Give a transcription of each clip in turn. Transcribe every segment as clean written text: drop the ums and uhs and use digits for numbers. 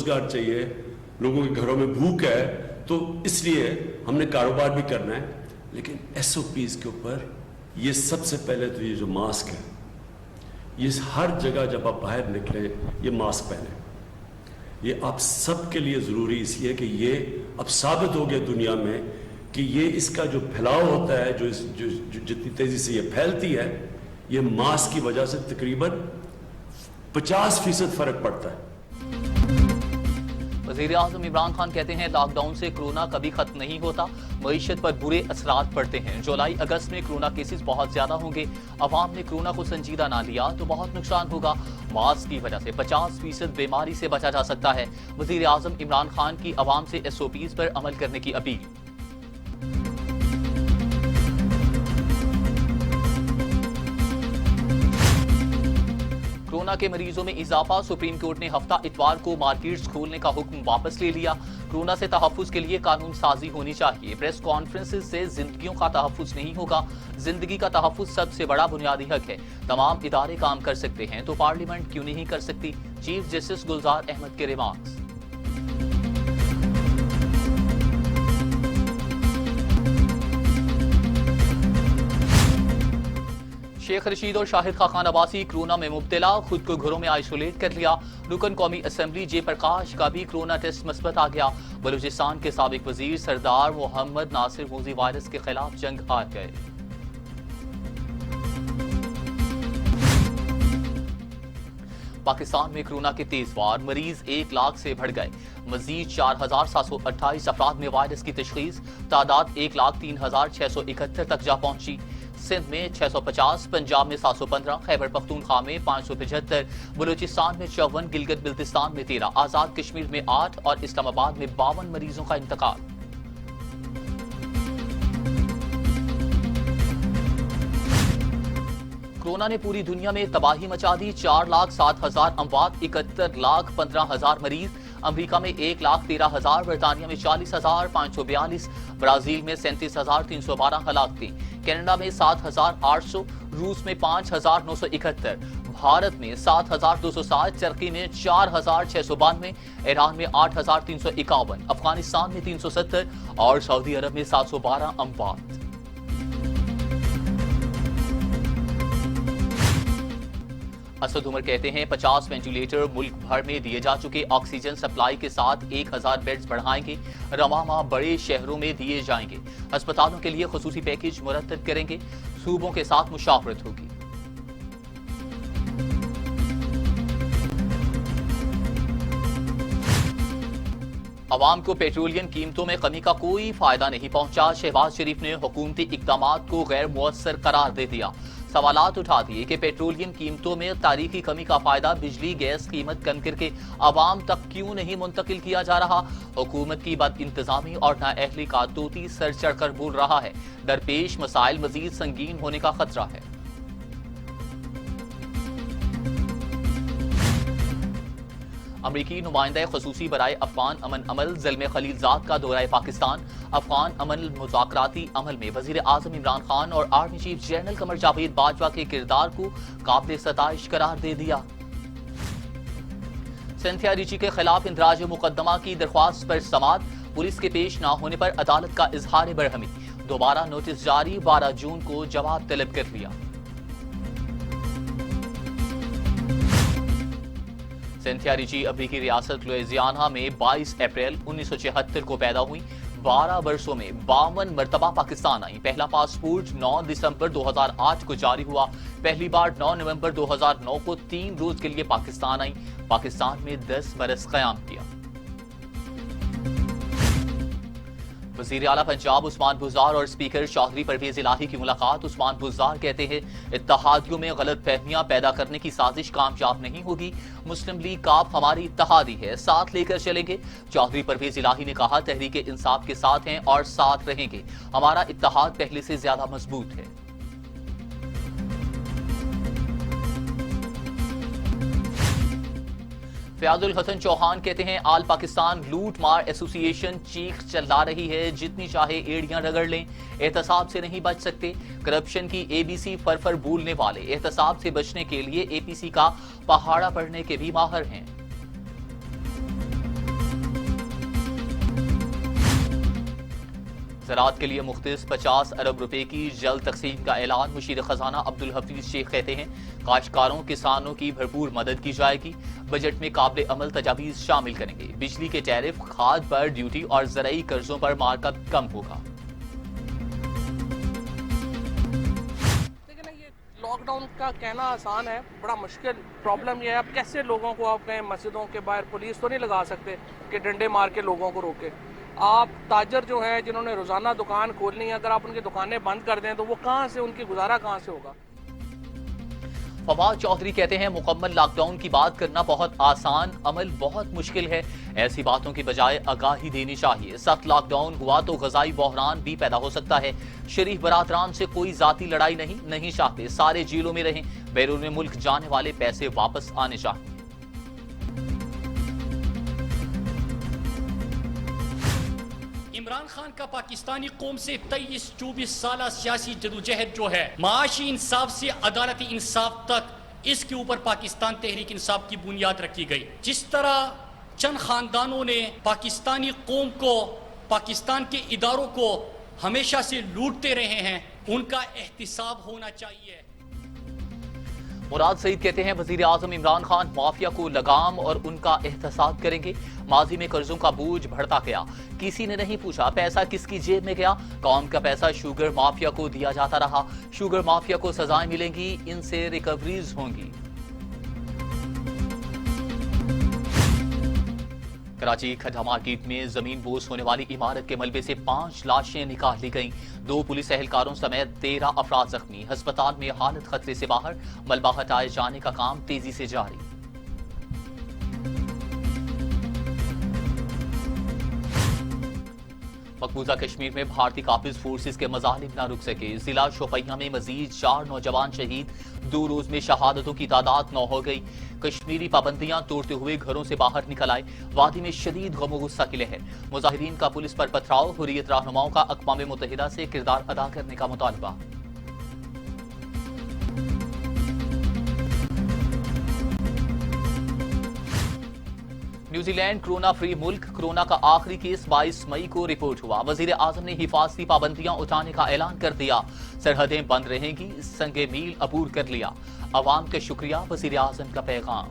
रोजगार चाहिए, लोगों के घरों में भूख है, तो इसलिए हमने कारोबार भी करना है। लेकिन SOPs के ऊपर ये सबसे पहले तो ये जो मास्क है, ये हर जगह जब आप बाहर निकलें ये मास्क पहने। ये आप सब के लिए ज़रूरी इसलिए कि ये अब साबित हो गया दुनिया में कि ये इसका जो फैलाव होता है, जो जितनी तेज़ी से ये फैलती है, ये मास्क की वजह से तकरीबन 50% फ़र्क पड़ता है। वज़ीर-ए-आज़म इमरान खान कहते हैं लॉकडाउन से कोरोना कभी खत्म नहीं होता, मईशत पर बुरे असरात पड़ते हैं। जुलाई अगस्त में कोरोना केसेस बहुत ज्यादा होंगे, अवाम ने कोरोना को संजीदा ना लिया तो बहुत नुकसान होगा। मास्क की वजह से 50% बीमारी से बचा जा सकता है। वज़ीर-ए-आज़म इमरान खान की अवाम से SOPs पर अमल करने की अपील। कोरोना के मरीजों में इजाफा, सुप्रीम कोर्ट ने हफ्ता इतवार को मार्केट्स खोलने का हुक्म वापस ले लिया। कोरोना से तहफ्फुज के लिए कानून साजी होनी चाहिए। प्रेस कॉन्फ्रेंसेस से जिंदगियों का तहफ्फुज नहीं होगा। जिंदगी का तहफ्फुज सबसे बड़ा बुनियादी हक है। तमाम इदारे काम कर सकते हैं तो पार्लियामेंट क्यों नहीं कर सकती? चीफ जस्टिस गुलजार अहमद के रिमार्क्स। शेख रशीद और शाहिद खान अब्बासी कोरोना में मुब्तला, खुद को घरों में आइसोलेट कर लिया। रुकन कौमी असेंबली जयप्रकाश का भी कोरोना टेस्ट मस्बत आ गया। बलूचिस्तान के साबिक वजीर सरदार मोहम्मद नासिर मोजी वायरस के खिलाफ जंग हार गए। पाकिस्तान में कोरोना के तेज वार, मरीज 1 लाख से बढ़ गए। मजीद 4728 अफराद में वायरस की तशखीस, तादाद 1,03,671 तक जा पहुंची। सिंध में 650, पंजाब में 715, खैबर पख्तूनख्वा में 575, बलूचिस्तान में 54, गिलगित बिल्तिस्तान में 13, आजाद कश्मीर में 8 और इस्लामाबाद में 52 मरीजों का इंतकाल। कोरोना ने पूरी दुनिया में तबाही मचा दी। 4,07,000 अमवात, 71,15,000 मरीज। अमेरिका में 1,13,000, बरतानिया में 40,542, ब्राजील में 37,312 हलाकतें, कनाडा में 7,800, रूस में 5,971, भारत में 7,207, टर्की में 4,692, ईरान में 8,351, अफगानिस्तान में 370 और सऊदी अरब में 712 अमवात। असद उमर कहते हैं 50 वेंटिलेटर मुल्क भर में दिए जा चुके, ऑक्सीजन सप्लाई के साथ 1,000 बेड्स बढ़ाएंगे। रवां माह बड़े शहरों में दिए जाएंगे। अस्पतालों के लिए खुसूसी पैकेज मुरतब करेंगे। सूबों के साथ मुशावरत होगी। अवाम को पेट्रोलियम कीमतों में कमी का कोई फायदा नहीं पहुंचा। शहबाज शरीफ ने हुकूमती इक़दामात को गैर मुअस्सर करार दे दिया। सवालात उठा दिए कि पेट्रोलियम कीमतों में तारीखी कमी का फायदा बिजली गैस कीमत कम करके अवाम तक क्यों नहीं मुंतकिल किया जा रहा? हुकूमत की बद इंतजामी और नाअहली का तूती सर चढ़कर बोल रहा है। दरपेश मसाइल मजीद संगीन होने का खतरा है। अमरीकी नुमाइंदा खसूसी बराए अफगान अमन अमल ज़ल्मे खलीलजाद का दौरा पाकिस्तान। अफगान अमन मुज़ाकराती अमल में वज़ीर आज़म इमरान खान और army chief general Qamar Javed Bajwa के किरदार को काबिल सताइश करार दे दिया। सिंथिया रिची के खिलाफ इंदराज मुकदमा की दरख्वास्त पर समाअत, पुलिस के पेश न होने पर अदालत का इजहार बरहमी। दोबारा नोटिस जारी, 12 जून को जवाब तलब कर लिया। सिंथिया रिची अफ्रीकी रियासत लुइजियाना में 22 अप्रैल 1976 को पैदा हुई। 12 वर्षों में 52 मरतबा पाकिस्तान आई। पहला पासपोर्ट 9 दिसंबर 2008 को जारी हुआ। पहली बार 9 नवंबर 2009 को 3 रोज के लिए पाकिस्तान आई। पाकिस्तान में 10 बरस क़याम किया। वज़ीर आला पंजाब उस्मान बुज़दार और स्पीकर चौधरी परवेज इलाही की मुलाकात। उस्मान बुज़दार कहते हैं इत्तेहादियों में गलत फहमियां पैदा करने की साजिश कामयाब नहीं होगी। मुस्लिम लीग काफ हमारी इत्तेहादी है, साथ लेकर चलेंगे। चौधरी परवेज इलाही ने कहा तहरीक इंसाफ के साथ हैं और साथ रहेंगे। हमारा इत्तेहाद पहले से ज्यादा मजबूत है। फयाजुल हसन चौहान कहते हैं आल पाकिस्तान लूट मार एसोसिएशन चीख चला रही है, जितनी चाहे एड़ियां रगड़ लें, एहतसाब से नहीं बच सकते। करप्शन की ABC फर भूलने वाले एहतसाब से बचने के लिए APC का पहाड़ा पढ़ने के भी माहिर हैं। زراعت کے لیے مختص 50 ارب روپے کی جلد تقسیم کا اعلان۔ مشیر خزانہ عبدالحفیظ شیخ کہتے ہیں کاشتکاروں کسانوں کی بھرپور مدد کی جائے گی، بجٹ میں قابل عمل تجاویز شامل کریں گے، بجلی کے ٹیرف، کھاد پر ڈیوٹی اور زرعی قرضوں پر مارکت کم ہوگا۔ لاک ڈاؤن کا کہنا آسان ہے، بڑا مشکل پرابلم یہ ہے اب کیسے لوگوں کو آپ کہیں مسجدوں کے باہر پولیس تو نہیں لگا سکتے کہ ڈنڈے مار کے لوگوں کو روکے۔ آپ تاجر جو ہیں جنہوں نے روزانہ دکان کھولنی ہے، اگر آپ ان کی دکانیں بند کر دیں تو وہ کہاں سے، ان کی گزارا کہاں سے ہوگا؟ فواد چودھری کہتے ہیں مکمل لاک ڈاؤن کی بات کرنا بہت آسان، عمل بہت مشکل ہے، ایسی باتوں کی بجائے آگاہی دینی چاہیے۔ سخت لاک ڈاؤن ہوا تو غذائی بحران بھی پیدا ہو سکتا ہے۔ شریف برادران سے کوئی ذاتی لڑائی نہیں چاہتے، سارے جیلوں میں رہیں، بیرون ملک جانے والے پیسے واپس آنے چاہیے۔ عمران خان کا پاکستانی قوم سے 23-24 سالہ سیاسی جدوجہد جو ہے، معاشی انصاف سے عدالتی انصاف تک، اس کے اوپر پاکستان تحریک انصاف کی بنیاد رکھی گئی۔ جس طرح چند خاندانوں نے پاکستانی قوم کو، پاکستان کے اداروں کو ہمیشہ سے لوٹتے رہے ہیں، ان کا احتساب ہونا چاہیے۔ مراد سعید کہتے ہیں وزیر اعظم عمران خان مافیا کو لگام اور ان کا احتساب کریں گے۔ ماضی میں قرضوں کا بوجھ بڑھتا گیا، کسی نے نہیں پوچھا پیسہ کس کی جیب میں گیا، قوم کا پیسہ شوگر مافیا کو دیا جاتا رہا، شوگر مافیا کو سزائیں ملیں گی، ان سے ریکوریز ہوں گی۔ کراچی کھڈا مارکیٹ میں زمین بوس ہونے والی عمارت کے ملبے سے 5 لاشیں نکال لی گئیں، 2 پولیس اہلکاروں سمیت 13 افراد زخمی، ہسپتال میں حالت خطرے سے باہر، ملبہ ہٹائے جانے کا کام تیزی سے جاری۔ مقبوضہ کشمیر میں بھارتی قابض فورسز کے مظالم نہ رک سکے، ضلع شوپیاں میں مزید 4 نوجوان شہید، 2 روز میں شہادتوں کی تعداد 9 ہو گئی۔ کشمیری پابندیاں توڑتے ہوئے گھروں سے باہر نکل آئے، وادی میں شدید غم و غصہ کی لہر، مظاہرین کا پولیس پر پتھراؤ، حریت رہنماؤں کا اقوام متحدہ سے کردار ادا کرنے کا مطالبہ۔ نیوزی لینڈ کرونا فری ملک، کرونا کا آخری کیس 22 مئی کو رپورٹ ہوا، وزیر اعظم نے حفاظتی پابندیاں اٹھانے کا اعلان کر دیا، سرحدیں بند رہیں گی، سنگ میل عبور کر لیا، عوام کا شکریہ، وزیر اعظم کا پیغام۔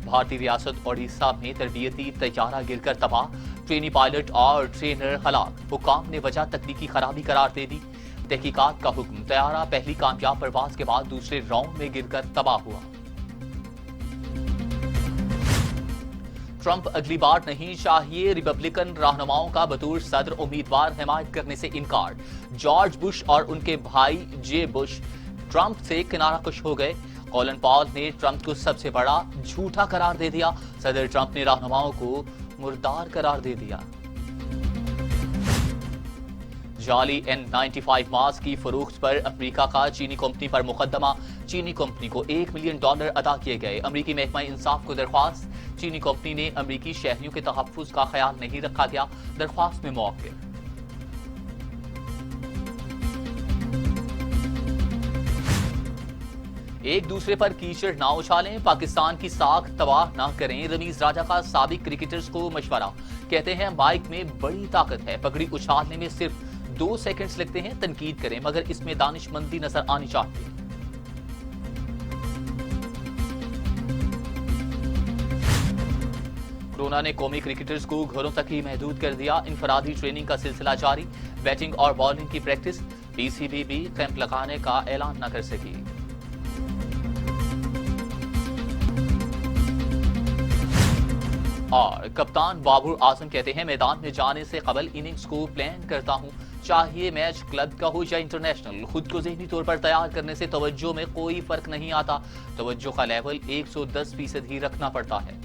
بھارتی ریاست اوڈیشہ میں تربیتی طیارہ گر کر تباہ، ٹرینی پائلٹ اور ٹرینر ہلاک، حکام نے وجہ تکنیکی خرابی قرار دے دی، تحقیقات کا حکم، طیارہ پہلی کامیاب پرواز کے بعد دوسرے راؤنڈ میں گر کر تباہ ہوا۔ ٹرمپ اگلی بار نہیں چاہیے، ریپبلکن رہنماؤں کا بطور صدر امیدوار حمایت کرنے سے انکار، جارج بش اور ان کے بھائی جے بش ٹرمپ سے کنارہ کش ہو گئے، کولن پال نے ٹرمپ کو سب سے بڑا جھوٹا قرار دے دیا، صدر ٹرمپ نے رہنماؤں کو مردار قرار دے دیا۔ جعلی N95 ماسک کی فروخت پر امریکہ کا چینی کمپنی پر مقدمہ، چینی کمپنی کو $1 ملین ادا کیے گئے، امریکی محکمہ انصاف کو درخواست، چینی کمپنی نے امریکی شہریوں کے تحفظ کا خیال نہیں رکھا گیا، درخواست میں موقع۔ ایک دوسرے پر کیچڑ نہ اچھالیں، پاکستان کی ساکھ تباہ نہ کریں، رمیز راجہ کا سابق کرکٹرز کو مشورہ، کہتے ہیں مائک میں بڑی طاقت ہے، پگڑی اچھالنے میں صرف 2 سیکنڈز لگتے ہیں، تنقید کریں مگر اس میں دانش مندی نظر آنی چاہیے۔ کورونا نے قومی کرکٹرز کو گھروں تک ہی محدود کر دیا، انفرادی ٹریننگ کا سلسلہ جاری، بیٹنگ اور بالنگ کی پریکٹس، پی سی بی بھی کیمپ لگانے کا اعلان نہ کر سکی۔ اور کپتان بابر اعظم کہتے ہیں میدان میں جانے سے قبل اننگز کو پلان کرتا ہوں، چاہیے میچ کلب کا ہو یا انٹرنیشنل، خود کو ذہنی طور پر تیار کرنے سے توجہ میں کوئی فرق نہیں آتا، توجہ کا لیول 110% ہی رکھنا پڑتا ہے۔